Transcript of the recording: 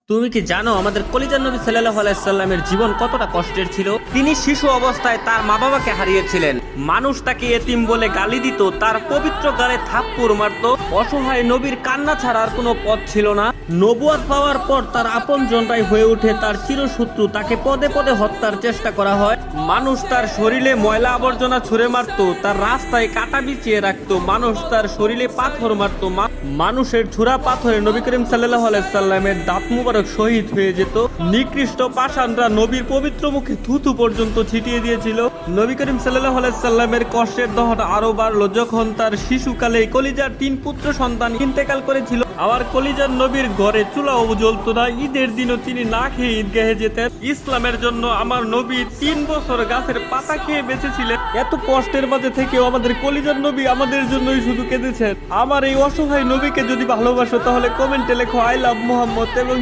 তুমি কি জানো আমাদের কলিজার নবী সাল্লাল্লাহু আলাইহি সাল্লামের জীবন কতটা কষ্টের ছিল? তিনি শিশু অবস্থায় তার মা বাবাকে হারিয়েছিলেন। মানুষ তাকে এতিম বলে গালি দিত, তার পবিত্র গালে থাপ্পড় মারত। অসহায় নবীর কান্না ছাড়া আর কোনো পথ ছিল না। নবুয়ত পাওয়ার পর তার আপনজনরাই হয়ে ওঠে তার চিরশত্রু। তাকে পদে পদে হত্যার চেষ্টা করা হয়। মানুষ তার শরীরে ময়লা আবর্জনা ছুঁড়ে মারত, তার রাস্তায় কাঁটা বিছিয়ে রাখতো। মানুষ তার শরীরে পাথর মারত। মানুষের ছুরা পাথরে নবী করিম সাল্লাল্লাহু আলাইহি সাল্লামের দাঁত মুবারক শহীদ হয়ে যেত। নিকৃষ্ট পাষাণরা নবীর পবিত্র মুখে থুথু পর্যন্ত ছিটিয়ে দিয়েছিল। নবী করিম সাল্লাল্লাহু আলাইহি সাল্লামের কষ্টের দহন আরো বাড়লো যখন তার শিশুকালে কলিজার 3 পুত্র সন্তান ইন্তেকাল করেছিল। আবার কলিজার নবীর ঘরে চুলাও জ্বলতো না। ঈদের দিনও তিনি না খেয়ে ঈদগাহে যেতেন। ইসলামের জন্য আমার নবী 3 বছর গাছের পাতা খেয়ে বেঁচেছিলেন। এত কষ্টের মাঝে থেকেও আমাদের কলিজার নবী আমাদের জন্যই শুধু কেঁদেছেন। আমার এই অসহায় নবীকে যদি ভালোবাসো তাহলে কমেন্টে লেখো আই লাভ মুহাম্মদ এবং